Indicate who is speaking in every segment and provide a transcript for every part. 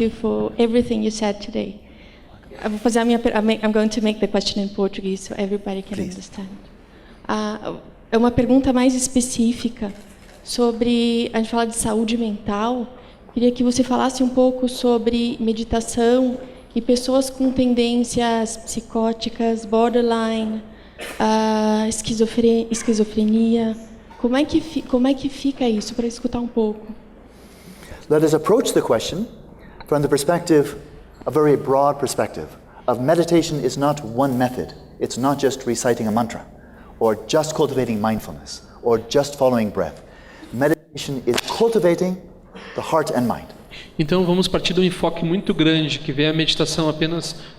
Speaker 1: you for everything you said today. I'm going to make the question in Portuguese so everybody can understand. É uma pergunta mais específica sobre, a gente fala de saúde mental. Queria que você falasse um pouco sobre meditação e pessoas com tendências psicóticas, borderline, esquizofrenia. Como é que fica isso, para escutar um pouco?
Speaker 2: Let us approach the question from the perspective, a very broad perspective, of meditation is not one method. It's not just reciting a mantra, or just cultivating mindfulness, or just following breath. Meditation is cultivating the heart and mind.
Speaker 3: Então vamos partir de um enfoque muito grande que vê a meditação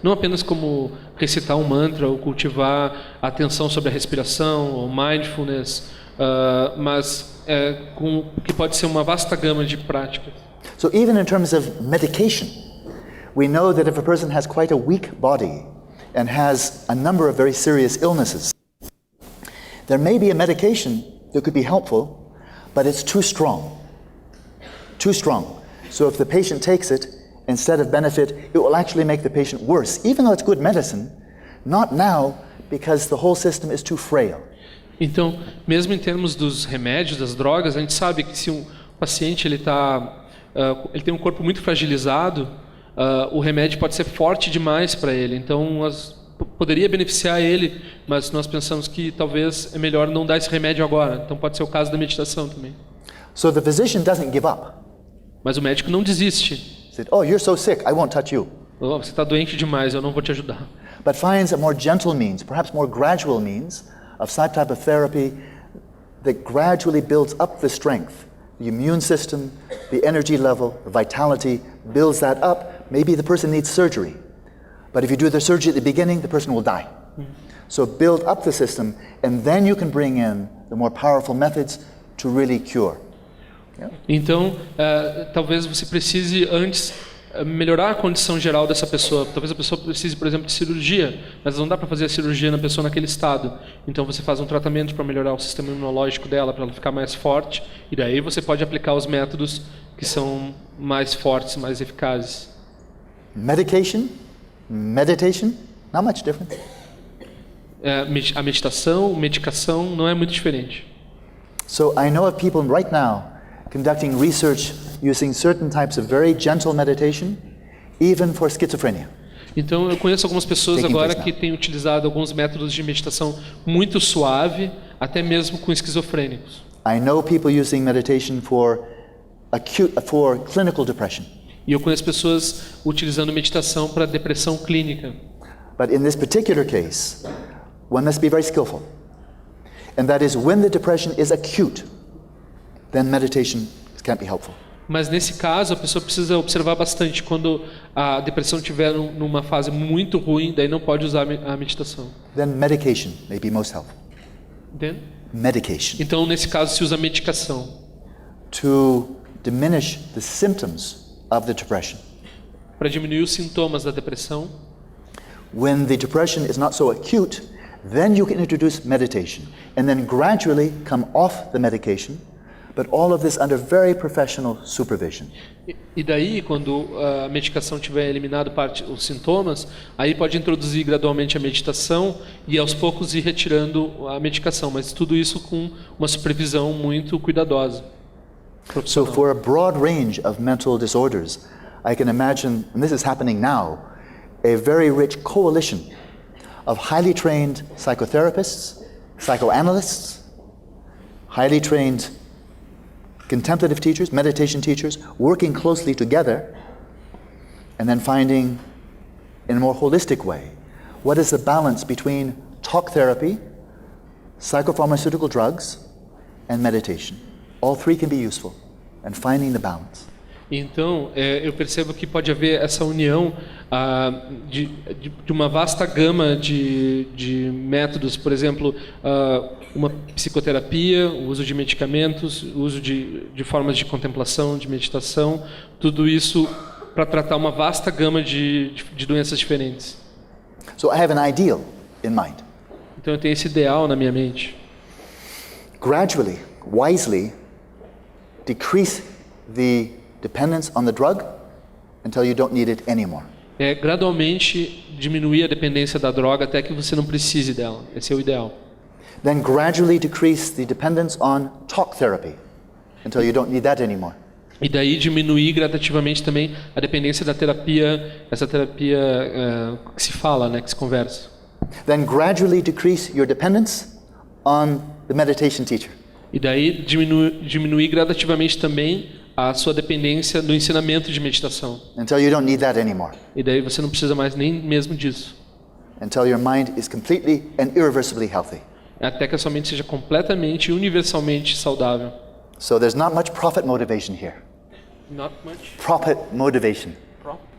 Speaker 3: não apenas como recitar um mantra ou cultivar a atenção sobre a respiração ou mindfulness, mas que pode ser uma vasta gama de práticas.
Speaker 2: So even in terms of medication, we know that if a person has quite a weak body and has a number of very serious illnesses, there may be a medication that could be helpful, but it's too strong. Too strong. So if the patient takes it, instead of benefit, it will actually make the patient worse, even though it's good medicine, not now, because the whole system is too frail.
Speaker 3: Então, mesmo em termos dos remédios, das drogas, a gente sabe que se um paciente ele tem um corpo muito fragilizado, o remédio pode ser forte demais para ele. Então, poderia beneficiar ele, mas nós pensamos que talvez é melhor não dar esse remédio agora. Então, pode ser o caso da meditação também.
Speaker 2: So the physician doesn't give up.
Speaker 3: Mas o médico não desiste.
Speaker 2: Said, "Oh, you're so sick, I won't touch you."
Speaker 3: Oh, você está doente demais, eu não vou te ajudar.
Speaker 2: But finds a more gentle means, perhaps more gradual means, of some type of therapy that gradually builds up the strength, the immune system, the energy level, the vitality, builds that up. Maybe the person needs surgery. But if you do the surgery at the beginning, the person will die. So build up the system, and then you can bring in the more powerful methods to really cure. Yeah?
Speaker 3: Então, talvez você precise antes melhorar a condição geral dessa pessoa. Talvez a pessoa precise, por exemplo, de cirurgia, mas não dá para fazer a cirurgia na pessoa naquele estado. Então você faz um tratamento para melhorar o sistema imunológico dela, para ela ficar mais forte, e daí você pode aplicar os métodos que são mais fortes, mais eficazes.
Speaker 2: Meditation, meditation, not much different.
Speaker 3: A meditação, medicação não é muito diferente.
Speaker 2: So I know of people right now conducting research using certain types of very gentle meditation, even for schizophrenia.
Speaker 3: Então eu conheço algumas pessoas agora que têm utilizado alguns métodos de meditação muito suave, até mesmo com esquizofrênicos.
Speaker 2: I know people using meditation for clinical depression.
Speaker 3: E eu conheço pessoas utilizando meditação para depressão clínica.
Speaker 2: But in this particular case, one must be very skillful. And that is when the depression is acute, then meditation can't be helpful.
Speaker 3: Mas nesse caso, a pessoa precisa observar bastante. Quando a depressão estiver numa fase muito ruim, daí não pode usar a meditação.
Speaker 2: Then medication may be most helpful.
Speaker 3: Then?
Speaker 2: Medication.
Speaker 3: Então, nesse caso, se usa medicação.
Speaker 2: To diminish the symptoms of the depression.
Speaker 3: Para diminuir os sintomas da depressão.
Speaker 2: When the depression is not so acute, then you can introduce meditation and then gradually come off the medication, but all of this under very professional supervision.
Speaker 3: E daí, quando a medicação tiver eliminado os sintomas, aí pode introduzir gradualmente a meditação e aos poucos ir retirando a medicação, mas tudo isso com uma supervisão muito cuidadosa.
Speaker 2: So for a broad range of mental disorders, I can imagine, and this is happening now, a very rich coalition of highly trained psychotherapists, psychoanalysts, highly trained contemplative teachers, meditation teachers, working closely together, and then finding, in a more holistic way, what is the balance between talk therapy, psychopharmaceutical drugs, and meditation. All three can be useful, and finding the balance.
Speaker 3: Então, eu percebo que pode haver essa união de uma vasta gama de métodos, por exemplo, uma psicoterapia, o uso de medicamentos, o uso de formas de contemplação, de meditação, tudo isso para tratar uma vasta gama de doenças diferentes.
Speaker 2: So I have an ideal in mind.
Speaker 3: Então eu tenho esse ideal na minha mente.
Speaker 2: Gradually, wisely, decrease the dependence on the drug until you don't need it anymore.
Speaker 3: É gradualmente diminuir a dependência da droga até que você não precise dela. Esse é o ideal.
Speaker 2: Then gradually decrease the dependence on talk therapy until you don't need that anymore.
Speaker 3: E daí diminuir gradativamente também a dependência da terapia, essa terapia que se fala, né, que se conversa.
Speaker 2: Then gradually decrease your dependence on the meditation teacher.
Speaker 3: E daí diminuir gradativamente também a sua dependência do ensinamento de meditação.
Speaker 2: Until you don't need that anymore.
Speaker 3: E daí você não precisa mais nem mesmo disso.
Speaker 2: Until your mind is completely and irreversibly healthy.
Speaker 3: Até que a sua mente seja completamente e universalmente saudável.
Speaker 2: So there's not much profit motivation here.
Speaker 3: Not much.
Speaker 2: Profit motivation.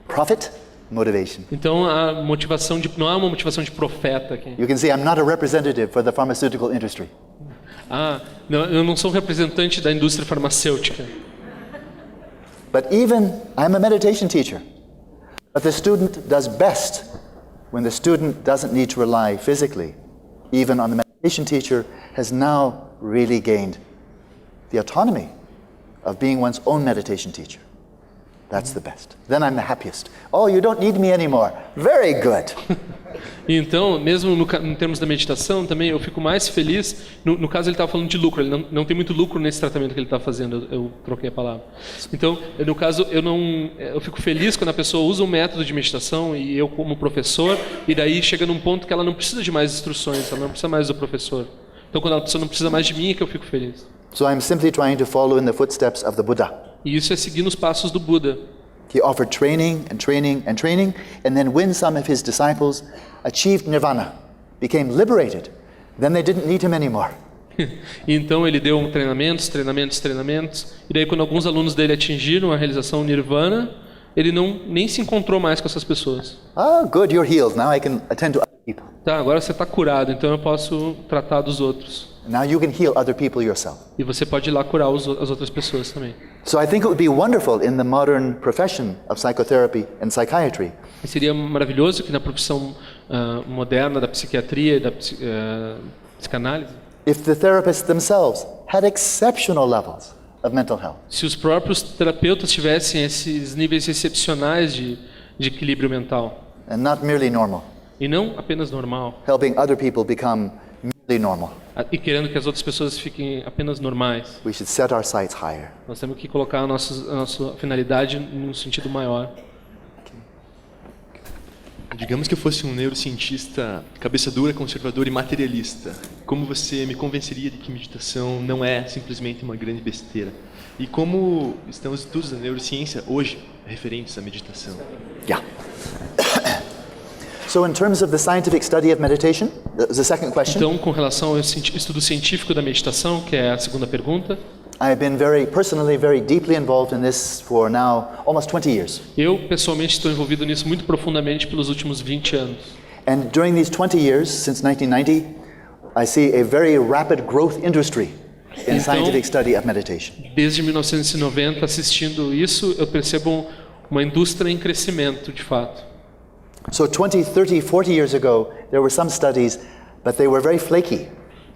Speaker 2: Profit motivation.
Speaker 3: Então a motivação não é uma motivação de profeta aqui.
Speaker 2: You can see I'm not a representative for the pharmaceutical industry.
Speaker 3: Não, eu não sou um representante da indústria farmacêutica.
Speaker 2: But even I'm a meditation teacher. But the student does best when the student doesn't need to rely physically even on the meditation teacher, has now really gained the autonomy of being one's own meditation teacher. That's the best. Then I'm the happiest. Oh, you don't need me anymore. Very good.
Speaker 3: Então, mesmo em termos da meditação, também eu fico mais feliz. No caso, ele estava falando de lucro. Ele não tem muito lucro nesse tratamento que ele está fazendo. Eu troquei a palavra. Então, no caso, eu fico feliz quando a pessoa usa um método de meditação e eu como professor, e daí chega num ponto que ela não precisa de mais instruções, ela não precisa mais do professor. Então, quando a pessoa não precisa mais de mim, é que eu fico feliz.
Speaker 2: So I'm simply trying to follow in the footsteps of the Buddha.
Speaker 3: E isso é seguir nos passos do Buda.
Speaker 2: He offered training and training and training, and then when some of his disciples achieved nirvana, became liberated, then they didn't need him anymore.
Speaker 3: Então ele deu treinamentos, e daí quando alguns alunos dele atingiram a realização nirvana, ele nem se encontrou mais com essas pessoas.
Speaker 2: Ah, good, you're healed. Now I can attend to other people.
Speaker 3: Tá, agora você está curado, então eu posso tratar dos outros.
Speaker 2: Now you can heal other people yourself.
Speaker 3: E você pode ir lá curar as outras pessoas também.
Speaker 2: So I think it would be wonderful in the modern profession of psychotherapy and psychiatry.
Speaker 3: E seria maravilhoso que na profissão moderna da psiquiatria e da psicanálise,
Speaker 2: if the therapists themselves had exceptional levels of mental health.
Speaker 3: Se os próprios terapeutas tivessem esses níveis excepcionais de equilíbrio mental.
Speaker 2: And not merely normal.
Speaker 3: E não apenas normal.
Speaker 2: Helping other people become merely normal.
Speaker 3: E querendo que as outras pessoas fiquem apenas normais.
Speaker 2: We should set our sights higher.
Speaker 3: Nós temos que colocar a nossa finalidade num sentido maior.
Speaker 4: Digamos que eu fosse um neurocientista cabeça dura, conservador e materialista. Como você me convenceria de que meditação não é simplesmente uma grande besteira? E como estão os estudos da neurociência hoje referentes à meditação?
Speaker 2: Yeah. So in terms of the scientific study of meditation, the second question.
Speaker 3: Então, com relação ao estudo científico da meditação, que é a segunda pergunta.
Speaker 2: I've been personally very deeply involved in this for now almost 20 years.
Speaker 3: Eu pessoalmente estou envolvido nisso muito profundamente pelos últimos 20 anos.
Speaker 2: And during these 20 years since 1990, I see a very rapid growth industry in scientific study of meditation.
Speaker 3: Desde 1990, assistindo isso, eu percebo uma indústria em crescimento, de fato.
Speaker 2: So 20, 30, 40 years ago, there were some studies, but they were very flaky.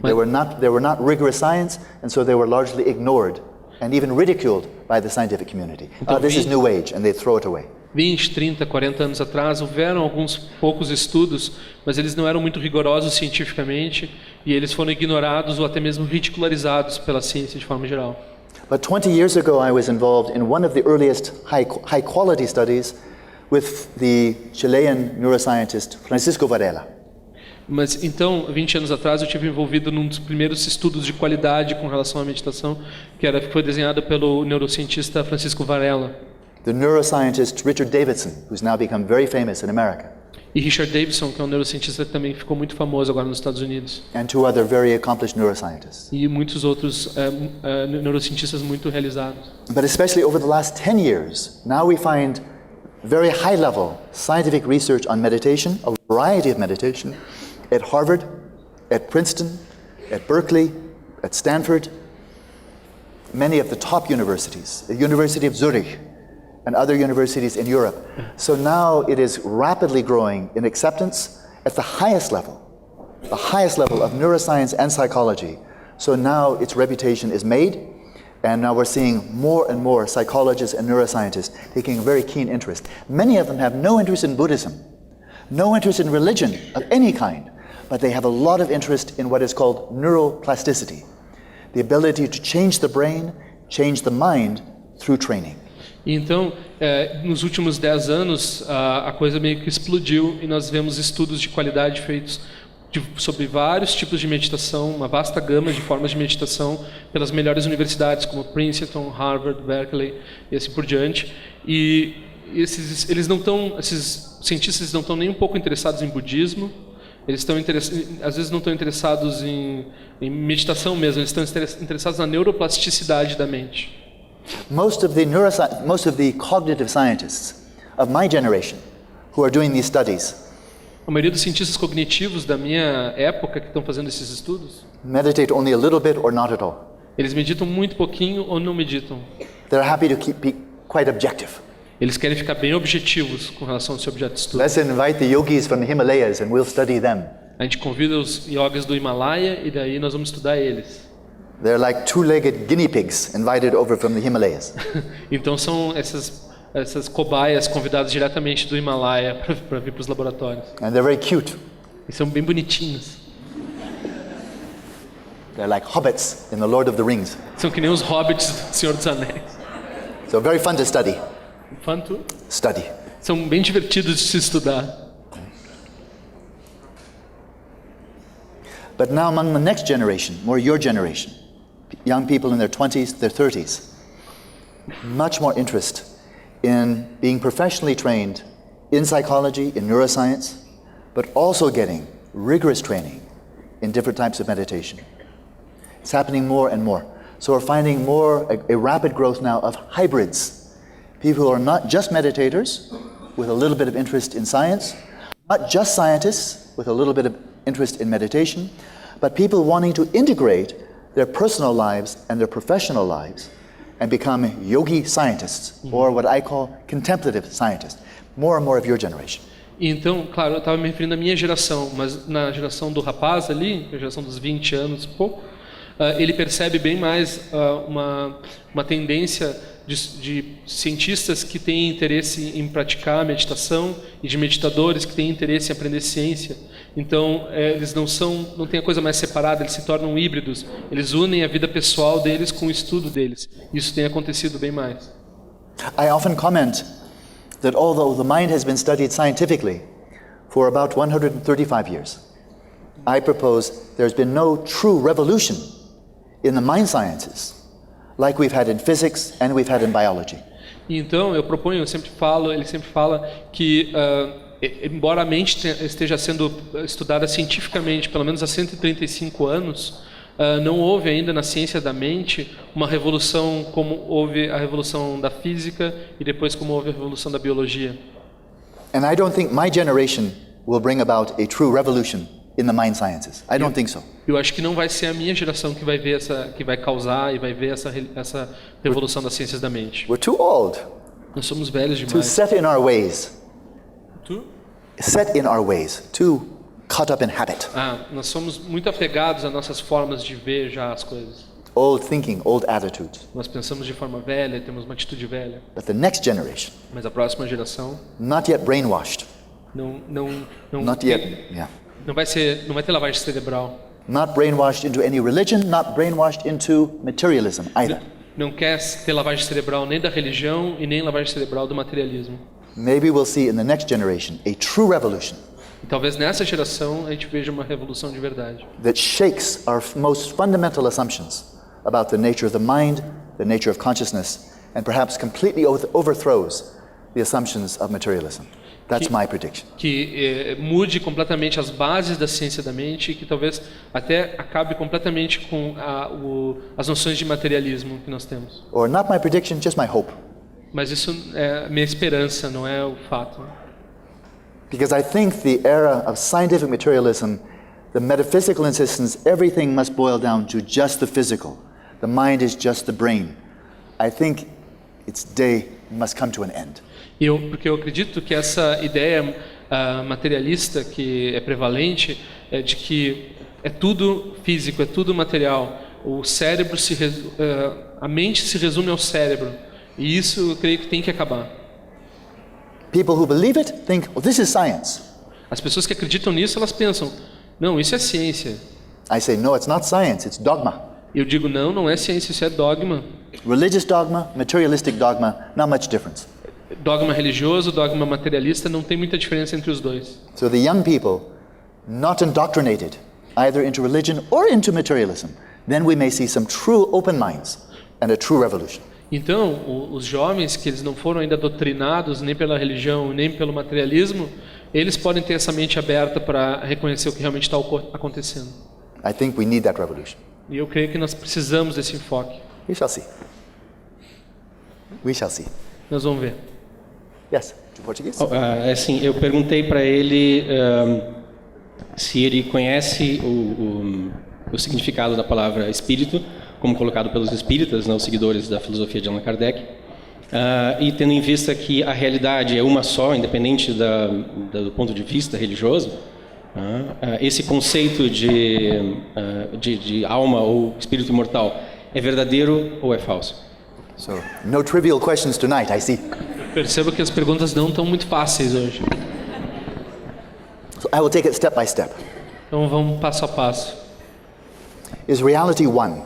Speaker 2: They were not rigorous science, and so they were largely ignored and even ridiculed by the scientific community. This is new age, and they throw it away.
Speaker 3: 20, 30, 40 anos atrás, houveram alguns poucos estudos, mas eles não eram muito rigorosos cientificamente, e eles foram ignorados ou até mesmo ridicularizados pela ciência de forma geral.
Speaker 2: But 20 years ago, I was involved in one of the earliest high-quality studies with the Chilean neuroscientist Francisco Varela.
Speaker 3: Mas então, 20 anos atrás, eu tive envolvido num dos primeiros estudos de qualidade com relação à meditação, que foi desenhado pelo neurocientista Francisco Varela.
Speaker 2: The neuroscientist Richard Davidson, who's now become very famous in America.
Speaker 3: E Richard Davidson, que é um neurocientista que também ficou muito famoso agora nos Estados Unidos.
Speaker 2: And two other very accomplished neuroscientists.
Speaker 3: E muitos outros neurocientistas muito realizados.
Speaker 2: But especially over the last 10 years, now we find very high-level scientific research on meditation, a variety of meditation, at Harvard, at Princeton, at Berkeley, at Stanford, many of the top universities, the University of Zurich, and other universities in Europe. So now it is rapidly growing in acceptance at the highest level of neuroscience and psychology. So now its reputation is made, And now we're seeing more and more psychologists and neuroscientists taking a very keen interest. Many of them have no interest in Buddhism, no interest in religion of any kind, but they have a lot of interest in what is called neuroplasticity, the ability to change the brain, change the mind through training.
Speaker 3: Então, nos últimos 10 anos, a coisa meio que explodiu e nós vemos estudos de qualidade feitos sobre vários tipos de meditação, uma vasta gama de formas de meditação pelas melhores universidades como Princeton, Harvard, Berkeley e assim por diante. E esses cientistas não estão nem um pouco interessados em budismo, eles estão às vezes não estão interessados em meditação mesmo, eles estão interessados na neuroplasticidade da mente.
Speaker 2: Most of the cognitive scientists of my generation who are doing these studies
Speaker 3: A maioria dos cientistas cognitivos da minha época que estão fazendo esses estudos,
Speaker 2: meditate only a little bit or not at all.
Speaker 3: eles meditam muito pouquinho ou não meditam.
Speaker 2: They're happy to be quite objective.
Speaker 3: Eles querem ficar bem objetivos com relação ao seu objeto de estudo.
Speaker 2: Let's invite the yogis from the Himalayas and we'll study them.
Speaker 3: A gente convida os yogas do Himalaia e daí nós vamos estudar eles.
Speaker 2: They're like two-legged guinea pigs invited over from the Himalayas.
Speaker 3: Então são essas cobaias convidadas diretamente do Himalaia para vir para os laboratórios.
Speaker 2: And they're very cute.
Speaker 3: E são bem bonitinhos.
Speaker 2: They're like hobbits in The Lord of the Rings.
Speaker 3: São que nem os hobbits do Senhor dos Anéis.
Speaker 2: So very fun to study.
Speaker 3: Fun to?
Speaker 2: Study.
Speaker 3: São bem divertidos de se estudar.
Speaker 2: But now among the next generation, more your generation, young people in their 20s, their 30s, much more interest in being professionally trained in psychology, in neuroscience, but also getting rigorous training in different types of meditation. It's happening more and more. So we're finding a rapid growth now of hybrids. People who are not just meditators with a little bit of interest in science, not just scientists with a little bit of interest in meditation, but people wanting to integrate their personal lives and their professional lives and become yogi scientists, or what I call contemplative scientists. More and more of your generation.
Speaker 3: Então, claro, eu estava me referindo à minha geração, mas na geração do rapaz ali, a geração dos 20 anos e pouco, ele percebe bem mais uma tendência de cientistas que têm interesse em praticar a meditação e de meditadores que têm interesse em aprender ciência. Então, eles não têm a coisa mais separada, eles se tornam híbridos. Eles unem a vida pessoal deles com o estudo deles. Isso tem acontecido bem mais.
Speaker 2: I often comment that although the mind has been studied scientifically for about 135 years, I propose there's been no true revolution in the mind sciences like we've had in physics and we've had in biology.
Speaker 3: Então, ele sempre fala que embora a mente esteja sendo estudada cientificamente pelo menos há 135 anos, não houve ainda na ciência da mente uma revolução como houve a revolução da física e depois como houve a revolução da biologia.
Speaker 2: And I don't think my generation will bring about a true revolution in the mind sciences. I don't think so.
Speaker 3: Eu acho que não vai ser a minha geração que vai ver que vai causar e vai ver essa revolução das ciências da mente.
Speaker 2: We're too old
Speaker 3: Nós somos velhos
Speaker 2: to
Speaker 3: demais.
Speaker 2: set in our ways. Set in our ways, too caught up in habit.
Speaker 3: Nós somos muito apegados às nossas formas de ver já as coisas.
Speaker 2: Old thinking, old attitudes.
Speaker 3: Nós pensamos de forma velha, temos uma atitude velha.
Speaker 2: But the next generation,
Speaker 3: Mas a próxima geração
Speaker 2: not yet brainwashed,
Speaker 3: não vai ter lavagem cerebral.
Speaker 2: not brainwashed into any religion, not brainwashed into materialism either.
Speaker 3: Não quer ter lavagem cerebral nem da religião e nem lavagem cerebral do materialismo.
Speaker 2: Maybe we'll see in the next generation a true revolution
Speaker 3: E talvez nessa geração a gente veja uma revolução de verdade.
Speaker 2: that shakes our most fundamental assumptions about the nature of the mind, the nature of consciousness, and perhaps completely overthrows the assumptions of materialism. That's my prediction.
Speaker 3: Que mude completamente as bases da ciência da mente e que talvez até acabe completamente com as noções de materialismo que nós temos.
Speaker 2: Or not my prediction, just my hope.
Speaker 3: Mas isso é a minha esperança, não é o fato.
Speaker 2: Because I think the era of scientific materialism, the metaphysical insistence, everything must boil down to just the physical. The mind is just the brain. I think its day must come to an end.
Speaker 3: Porque eu acredito que essa ideia materialista que é prevalente é de que é tudo físico, é tudo material. o cérebro a mente se resume ao cérebro. E isso eu creio que tem que acabar.
Speaker 2: People who believe it think, well, this is science.
Speaker 3: As pessoas que acreditam nisso, elas pensam, não, isso é ciência.
Speaker 2: I say, no, it's not science, it's dogma.
Speaker 3: Eu digo, não, não é ciência, isso é dogma.
Speaker 2: Religious dogma, materialistic dogma, not much difference.
Speaker 3: Dogma religioso, dogma materialista, não tem muita diferença entre os dois.
Speaker 2: So the young people, not indoctrinated, either into religion or into materialism, then we may see some true open minds and a true revolution.
Speaker 3: Então, os jovens que eles não foram ainda doutrinados nem pela religião, nem pelo materialismo, eles podem ter essa mente aberta para reconhecer o que realmente está acontecendo.
Speaker 2: I think we need that revolution.
Speaker 3: E eu creio que nós precisamos desse enfoque.
Speaker 2: We shall see. We shall see.
Speaker 3: Nós vamos ver.
Speaker 2: Yes, to Portuguese?
Speaker 5: Assim, eu perguntei para ele se ele conhece o significado da palavra espírito, como colocado pelos espíritas, né, os seguidores da filosofia de Allan Kardec, e tendo em vista que a realidade é uma só, independente do ponto de vista religioso, esse conceito de alma ou espírito imortal é verdadeiro ou é falso?
Speaker 2: So, no trivial questions tonight, I see.
Speaker 3: Perceba que as perguntas não estão muito fáceis hoje.
Speaker 2: So I will take it step by step.
Speaker 3: Então vamos passo a passo.
Speaker 2: Is reality one?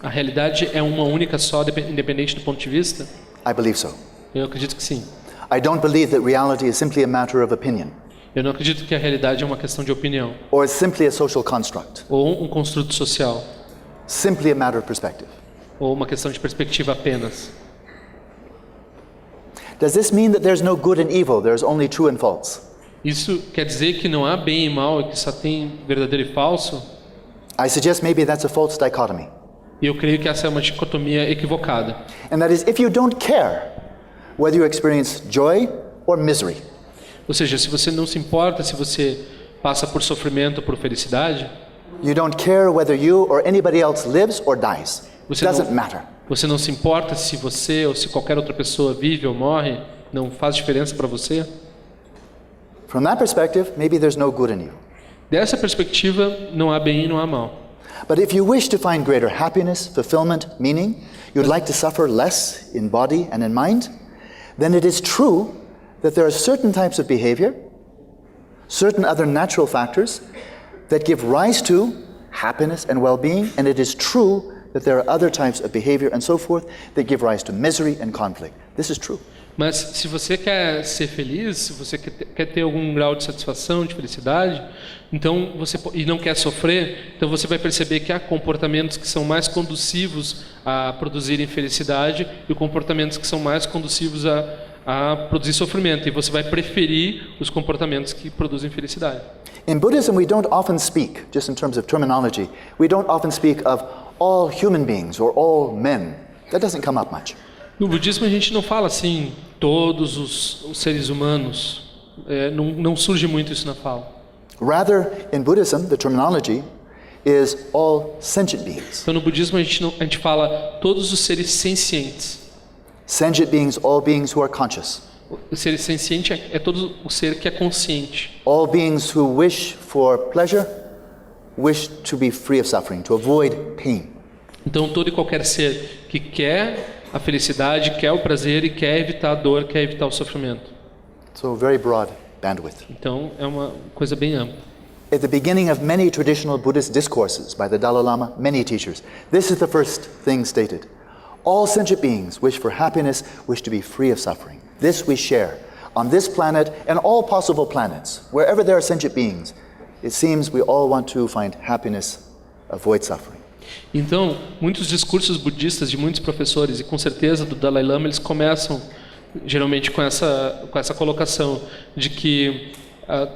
Speaker 3: A realidade é uma única só, independente do ponto de vista?
Speaker 2: I believe so.
Speaker 3: Eu acredito que sim.
Speaker 2: I don't believe that reality is simply a matter of opinion,
Speaker 3: Eu não acredito que a realidade é uma questão de opinião,
Speaker 2: or is simply a social construct,
Speaker 3: ou um construto social,
Speaker 2: simply a matter of perspective.
Speaker 3: ou uma questão de perspectiva apenas.
Speaker 2: Does this mean that there's no good and evil, there's only true and false?
Speaker 3: Isso quer dizer que não há bem e mal e que só tem verdadeiro e falso?
Speaker 2: I suggest maybe that's a false dichotomy.
Speaker 3: E eu creio que essa é uma dicotomia equivocada.
Speaker 2: And that is, if you don't care whether you experience joy or misery,
Speaker 3: Ou seja, se você não se importa se você passa por sofrimento ou por felicidade,
Speaker 2: you don't care whether you or anybody else lives or dies. It
Speaker 3: Você
Speaker 2: doesn't
Speaker 3: não-
Speaker 2: matter.
Speaker 3: você não se importa se você ou se qualquer outra pessoa vive ou morre, não faz diferença para você?
Speaker 2: From that perspective, maybe there's no good and evil.
Speaker 3: Dessa perspectiva, não há bem e não há mal.
Speaker 2: But if you wish to find greater happiness, fulfillment, meaning, you'd like to suffer less in body and in mind, then it is true that there are certain types of behavior, certain other natural factors that give rise to happiness and well-being, and it is true that there are other types of behavior and so forth that give rise to misery and conflict. This is true.
Speaker 3: Mas se você quer ser feliz, se você quer ter algum grau de satisfação, de felicidade, então e não quer sofrer, então você vai perceber que há comportamentos que são mais conducivos a produzirem felicidade e comportamentos que são mais conducivos a produzir sofrimento. E você vai preferir os comportamentos que produzem felicidade.
Speaker 2: In Buddhism, we don't often speak, just in terms of terminology, we don't often speak of all human beings or all men. That doesn't come up much.
Speaker 3: No budismo a gente não fala assim, todos os seres humanos, não surge muito isso na fala.
Speaker 2: Rather, in Buddhism, the terminology is all sentient beings.
Speaker 3: Então no budismo a gente fala todos os seres sencientes.
Speaker 2: Sentient beings, all beings who are conscious.
Speaker 3: O ser senciente é todo o ser que é consciente.
Speaker 2: All beings who wish for pleasure, wish to be free of suffering, to avoid pain.
Speaker 3: Então todo e qualquer ser que quer a felicidade, quer o prazer e quer evitar a dor, quer evitar o sofrimento.
Speaker 2: So very broad bandwidth.
Speaker 3: Então é uma coisa bem ampla.
Speaker 2: At the beginning of many traditional Buddhist discourses by the Dalai Lama, many teachers, this is the first thing stated. All sentient beings wish for happiness, wish to be free of suffering. This we share on this planet and all possible planets. Wherever there are sentient beings, it seems we all want to find happiness, avoid suffering.
Speaker 3: Então, muitos discursos budistas de muitos professores e com certeza do Dalai Lama, eles começam geralmente com essa colocação de que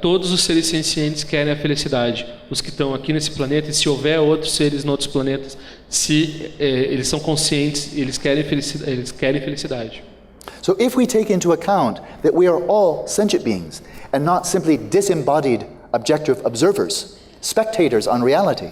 Speaker 3: todos os seres sencientes querem a felicidade. Os que estão aqui nesse planeta, e se houver outros seres em outros planetas, se eles são conscientes, eles querem felicidade.
Speaker 2: So if we take into account that we are all sentient beings and not simply disembodied objective observers, spectators on reality,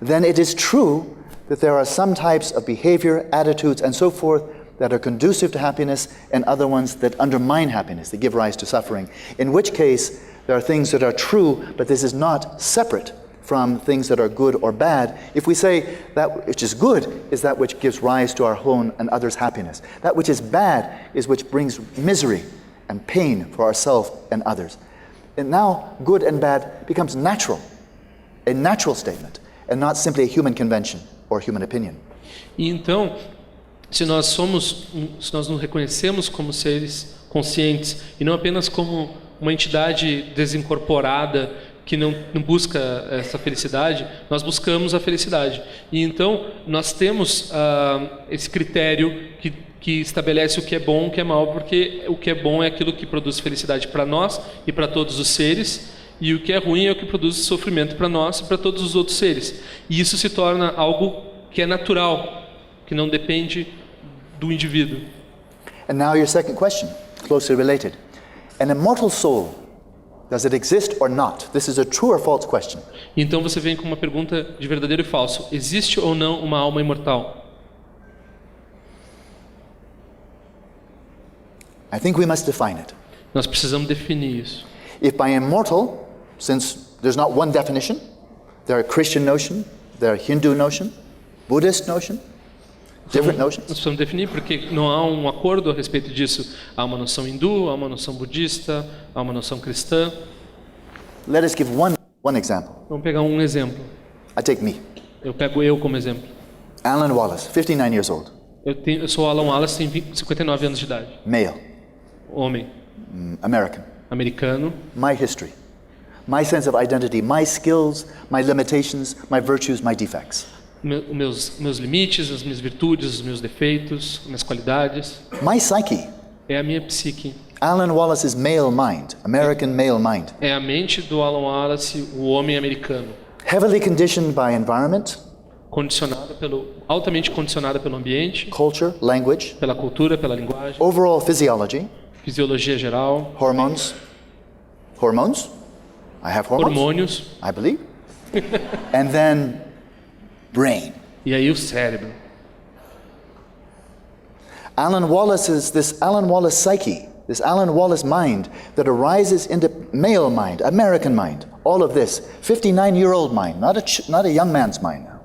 Speaker 2: then it is true that there are some types of behavior, attitudes, and so forth that are conducive to happiness and other ones that undermine happiness, that give rise to suffering. In which case, there are things that are true, but this is not separate from things that are good or bad if we say that which is good is that which gives rise to our own and others' happiness. That which is bad is which brings misery and pain for ourselves and others. And now good and bad becomes natural, a natural statement, and not simply a human convention or human opinion.
Speaker 3: E então, se nós nos reconhecemos como seres conscientes e não apenas como uma entidade desincorporada que não busca essa felicidade, nós buscamos a felicidade. E então nós temos esse critério que estabelece o que é bom, o que é mal, porque o que é bom é aquilo que produz felicidade para nós e para todos os seres, e o que é ruim é o que produz sofrimento para nós e para todos os outros seres. E isso se torna algo que é natural, que não depende do indivíduo.
Speaker 2: And now your second question, closely related. An immortal soul, does it exist or not? This is a true or false question.
Speaker 3: Então você vem com uma pergunta de verdadeiro e falso. Existe ou não uma alma imortal?
Speaker 2: I think we must define it.
Speaker 3: Nós precisamos definir isso.
Speaker 2: If by immortal, since there's not one definition, there are Christian notion, there are Hindu notion, Buddhist notion, different notions.
Speaker 3: Nós precisamos definir porque não há um acordo a respeito disso. Há uma noção hindu, há uma noção budista, há uma noção cristã.
Speaker 2: Let us give one example.
Speaker 3: Vamos pegar um exemplo.
Speaker 2: I take me,
Speaker 3: Eu pego eu como exemplo.
Speaker 2: Alan Wallace, 59 years old,
Speaker 3: Eu sou Alan Wallace, tenho 59 anos de idade.
Speaker 2: male,
Speaker 3: Homem,
Speaker 2: American.
Speaker 3: americano.
Speaker 2: My history, my sense of identity, my skills, my limitations, my virtues, my defects.
Speaker 3: Meus limites, as minhas virtudes, os meus defeitos, minhas qualidades.
Speaker 2: My psyche,
Speaker 3: É a minha psique.
Speaker 2: Alan Wallace's male mind, American male mind,
Speaker 3: É a mente do Alan Wallace, o homem americano.
Speaker 2: heavily conditioned by environment,
Speaker 3: Altamente condicionada pelo ambiente,
Speaker 2: culture, language,
Speaker 3: pela cultura, pela linguagem,
Speaker 2: overall physiology,
Speaker 3: fisiologia geral,
Speaker 2: hormones. Hormones? I have hormones,
Speaker 3: hormônios
Speaker 2: I believe. And then brain.
Speaker 3: e aí o cérebro.
Speaker 2: Alan Wallace psyche, this Alan Wallace mind that arises in the male mind, American mind, all of this, 59-year-old mind, not a young man's mind now.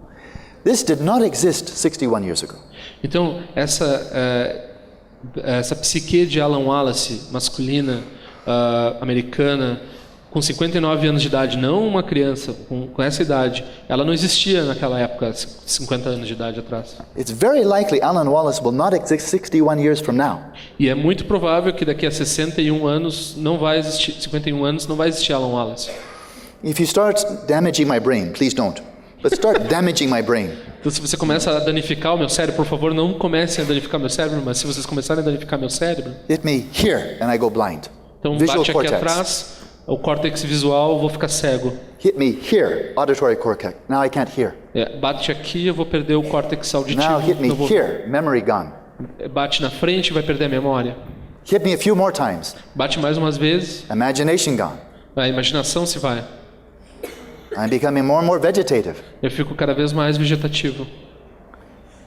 Speaker 2: This did not exist 61 years ago.
Speaker 3: Então, essa psique de Alan Wallace, masculina, americana, com 59 anos de idade, não uma criança com essa idade, ela não existia naquela época, 50 anos de idade atrás.
Speaker 2: It's very likely Alan Wallace will not exist 61 years from now.
Speaker 3: E é muito provável que daqui a 61 anos não vai existir, 51 anos não vai existir Alan Wallace.
Speaker 2: If you start damaging my brain, please don't. But start damaging my brain.
Speaker 3: Então, se você começa a danificar o meu cérebro, por favor, não comecem a danificar meu cérebro, mas se vocês começarem a danificar meu cérebro,
Speaker 2: Hit me here and I go blind.
Speaker 3: então
Speaker 2: Visual
Speaker 3: bate aqui
Speaker 2: cortex.
Speaker 3: atrás, o córtex visual, eu vou ficar cego.
Speaker 2: Hit me here, auditory cortex. Now I can't hear.
Speaker 3: Bate aqui, eu vou perder o córtex auditivo.
Speaker 2: Now hit me
Speaker 3: não vou-
Speaker 2: here, memory gone.
Speaker 3: Bate na frente, vai perder a memória.
Speaker 2: Hit me a few more times,
Speaker 3: Bate mais umas vezes,
Speaker 2: imagination gone.
Speaker 3: a imaginação se vai.
Speaker 2: I'm becoming more and more vegetative.
Speaker 3: Eu fico cada vez mais vegetativo.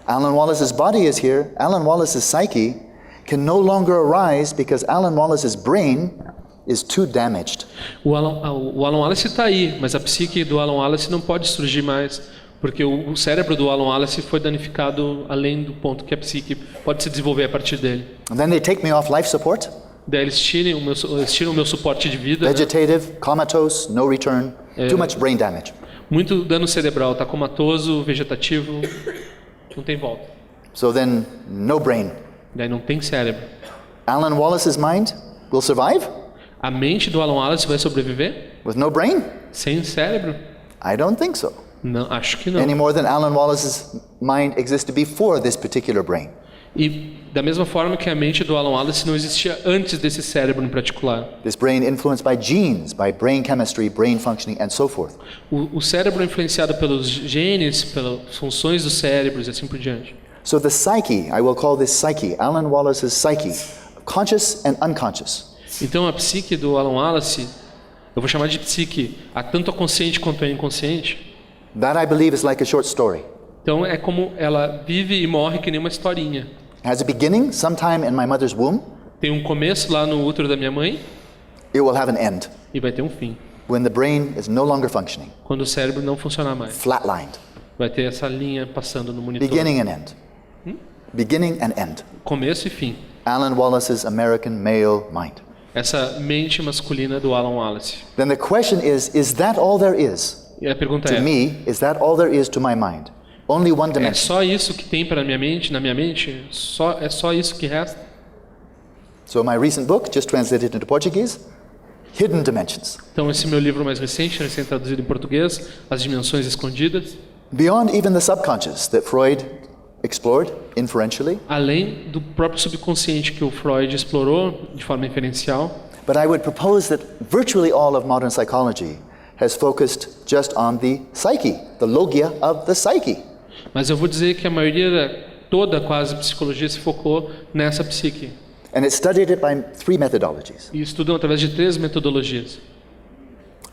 Speaker 2: Alan Wallace's body is here. Alan Wallace's psyche can no longer arise because Alan Wallace's brain is too damaged.
Speaker 3: O Alan Wallace está aí, mas a psique do Alan Wallace não pode surgir mais, porque o cérebro do Alan Wallace foi danificado além do ponto que a psique pode se desenvolver a partir dele.
Speaker 2: And then they take me off life support,
Speaker 3: Daí eles tiram o meu suporte de vida, né?
Speaker 2: vegetative, comatose, no return, too much brain damage.
Speaker 3: Muito dano cerebral, está comatoso, vegetativo, não tem volta.
Speaker 2: So then, no brain.
Speaker 3: Daí não tem cérebro.
Speaker 2: Alan Wallace's mind will survive
Speaker 3: A mente do Alan Wallace vai sobreviver
Speaker 2: with no brain?
Speaker 3: sem cérebro?
Speaker 2: I don't think so.
Speaker 3: Não, acho que não.
Speaker 2: Any more than Alan Wallace's mind existed before this particular brain.
Speaker 3: E da mesma forma que a mente do Alan Wallace não existia antes desse cérebro em particular.
Speaker 2: This brain influenced by genes, by brain chemistry, brain functioning, and so forth.
Speaker 3: O cérebro é influenciado pelos genes, pelas funções dos cérebros e assim por diante.
Speaker 2: So the psyche, I will call this psyche, Alan Wallace's psyche, conscious and unconscious.
Speaker 3: Então a psique do Alan Wallace, eu vou chamar de psique, tanto a consciente quanto a inconsciente.
Speaker 2: That I believe is like a short story.
Speaker 3: Então é como ela vive e morre que nem uma historinha.
Speaker 2: It has a beginning sometime in my mother's womb.
Speaker 3: Tem um começo lá no útero da minha mãe
Speaker 2: It will have an end.
Speaker 3: e vai ter um fim.
Speaker 2: when the brain is no longer functioning,
Speaker 3: quando o cérebro não funcionar mais.
Speaker 2: flatlined,
Speaker 3: Vai ter essa linha passando no monitor.
Speaker 2: beginning and end. Beginning and end.
Speaker 3: Começo e fim.
Speaker 2: Alan Wallace's American male mind.
Speaker 3: Essa mente masculina do Alan Wallace.
Speaker 2: Then the question is that all there is?
Speaker 3: E a pergunta
Speaker 2: To
Speaker 3: é:
Speaker 2: me, is that all there is to my mind? Only one
Speaker 3: é
Speaker 2: dimension.
Speaker 3: só isso que tem para minha mente, na minha mente? É só isso que resta?
Speaker 2: So my recent book, just translated into Portuguese, Hidden Dimensions.
Speaker 3: Então esse meu livro mais recente, recém-traduzido em português, As Dimensões Escondidas,
Speaker 2: Beyond even the subconscious that Freud explored inferentially,
Speaker 3: além do próprio subconsciente que o Freud explorou de forma inferencial,
Speaker 2: but I would propose that virtually all of modern psychology has focused just on the psyche, the logia of the psyche.
Speaker 3: mas eu vou dizer que a maioria, toda quase psicologia se focou nessa psique.
Speaker 2: And it studied it by three methodologies,
Speaker 3: E estudam através de 3 metodologias,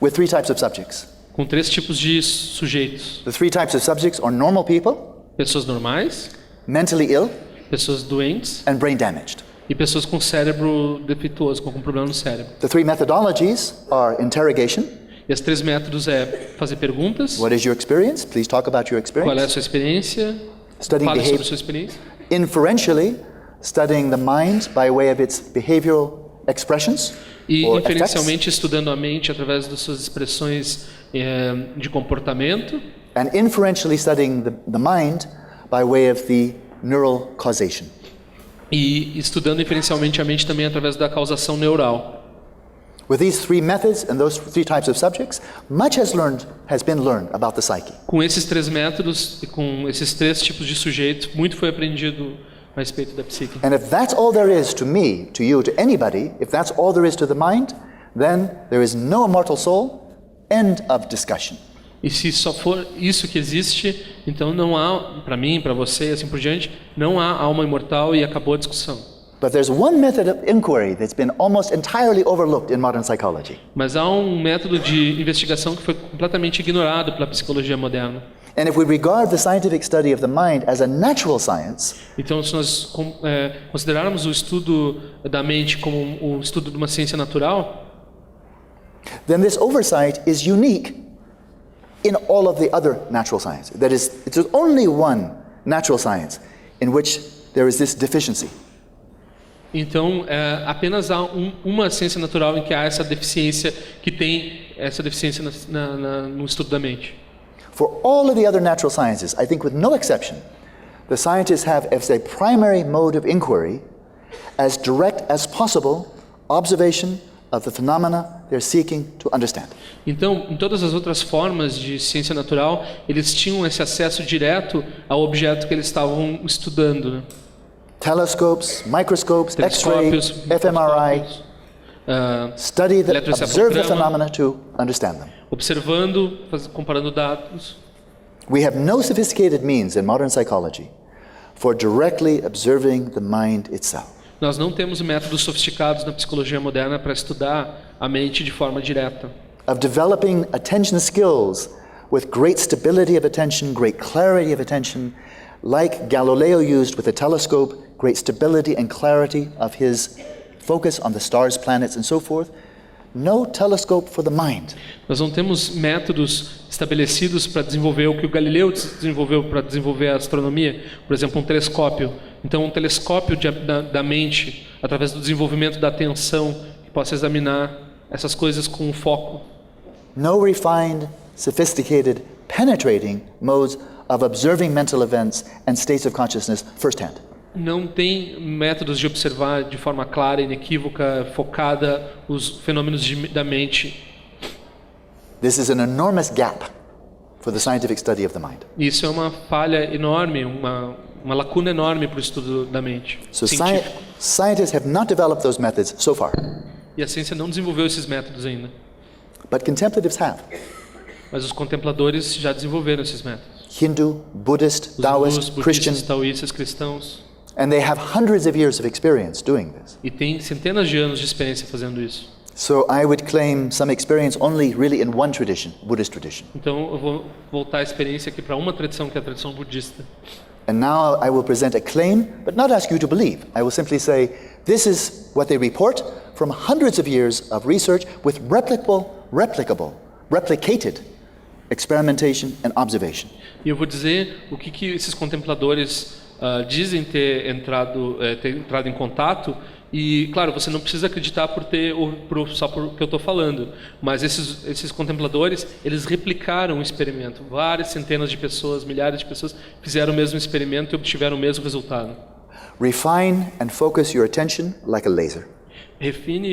Speaker 2: with three types of subjects.
Speaker 3: com 3 tipos de sujeitos.
Speaker 2: The three types of subjects are normal people,
Speaker 3: Pessoas normais,
Speaker 2: mentally ill,
Speaker 3: pessoas doentes
Speaker 2: and brain damaged.
Speaker 3: e pessoas com cérebro defeituoso, com problema no cérebro.
Speaker 2: The three methodologies are interrogation.
Speaker 3: E os 3 métodos é fazer perguntas,
Speaker 2: What is your experience? Please talk about your
Speaker 3: qual é a
Speaker 2: experience.
Speaker 3: sua experiência,
Speaker 2: Studying
Speaker 3: fale sobre a
Speaker 2: behavior.
Speaker 3: sua experiência.
Speaker 2: Inferentially, studying the mind by way of its behavioral expressions
Speaker 3: E
Speaker 2: or effects.
Speaker 3: inferencialmente estudando a mente através das suas expressões de comportamento.
Speaker 2: And inferentially studying the mind by way of the neural causation.
Speaker 3: E estudando inferencialmente a mente também através da causação neural.
Speaker 2: With these three methods and those three types of subjects, much has been learned about the psyche.
Speaker 3: Com esses 3 métodos e com esses 3 tipos de sujeitos, muito foi aprendido a respeito da psique.
Speaker 2: And if that's all there is to me, to you, to anybody, if that's all there is to the mind, then there is no immortal soul. End of discussion.
Speaker 3: E se só for isso que existe, então não há, para mim, para você, assim por diante, não há alma imortal e acabou a discussão.
Speaker 2: But there's one method of inquiry that's been almost entirely overlooked in modern psychology.
Speaker 3: Mas há um método de investigação que foi completamente ignorado pela psicologia moderna.
Speaker 2: And if we regard the scientific study of the mind as a natural science,
Speaker 3: Então, se nós considerarmos o estudo da mente como o estudo de uma ciência natural,
Speaker 2: then this oversight is unique in all of the other natural sciences. That is, it's only one natural science in which there is this deficiency.
Speaker 3: então apenas há uma ciência natural em que há essa deficiência, que tem essa deficiência no estudo da mente.
Speaker 2: For all of the other natural sciences, I think with no exception, the scientists have as a primary mode of inquiry, as direct as possible, observation of the phenomena they're seeking to understand.
Speaker 3: Então, em todas as outras formas de ciência natural, eles tinham esse acesso direto ao objeto que eles estavam estudando, né?
Speaker 2: Telescopes, microscopes, X-ray,
Speaker 3: Telescópios,
Speaker 2: fFMRI, study the, observe the
Speaker 3: eletroencefalograma.
Speaker 2: phenomena to understand them.
Speaker 3: Observando, comparando dados.
Speaker 2: We have no sophisticated means in modern psychology for directly observing the mind itself.
Speaker 3: Nós não temos métodos sofisticados na psicologia moderna para estudar a mente de forma direta.
Speaker 2: Of developing attention skills with great stability of attention, great clarity of attention, like Galileo used with a telescope, great stability and clarity of his focus on the stars, planets, and so forth. No telescope for the mind.
Speaker 3: Nós não temos métodos estabelecidos para desenvolver o que o Galileu desenvolveu para desenvolver a astronomia, por exemplo, um telescópio. Então, um telescópio da mente, através do desenvolvimento da atenção, que possa examinar essas coisas com foco.
Speaker 2: No refined, sophisticated, penetrating modes of observing mental events and states of consciousness firsthand.
Speaker 3: Não tem métodos de observar de forma clara, inequívoca, focada os fenômenos da mente.
Speaker 2: This is an enormous gap for the scientific study of the mind.
Speaker 3: Isso é uma falha enorme, uma lacuna enorme para o estudo da mente
Speaker 2: So
Speaker 3: científico.
Speaker 2: scientists have not developed those methods so far,
Speaker 3: E a ciência não desenvolveu esses métodos ainda.
Speaker 2: but contemplatives have.
Speaker 3: Mas os contempladores já desenvolveram esses métodos.
Speaker 2: Hindu, Buddhist,
Speaker 3: Os
Speaker 2: Taoist,
Speaker 3: hindus,
Speaker 2: Christian,
Speaker 3: budistas, taoístas, cristãos.
Speaker 2: and they have hundreds of years of experience doing this.
Speaker 3: E tem centenas de anos de experiência fazendo isso.
Speaker 2: So I would claim some experience only really in one tradition, Buddhist tradition.
Speaker 3: Então eu vou voltar a experiência aqui para uma tradição, que é a tradição budista.
Speaker 2: And now I will present a claim, but not ask you to believe. I will simply say, this is what they report from hundreds of years of research with replicable replicable, replicated experimentation and observation.
Speaker 3: E eu vou dizer o que esses contempladores dizem ter entrado em contato. E, claro, você não precisa acreditar só por que eu estou falando, mas esses contempladores, eles replicaram o experimento. Várias centenas de pessoas, milhares de pessoas fizeram o mesmo experimento e obtiveram o mesmo resultado.
Speaker 2: Refine and focus your attention like a laser.
Speaker 3: Refine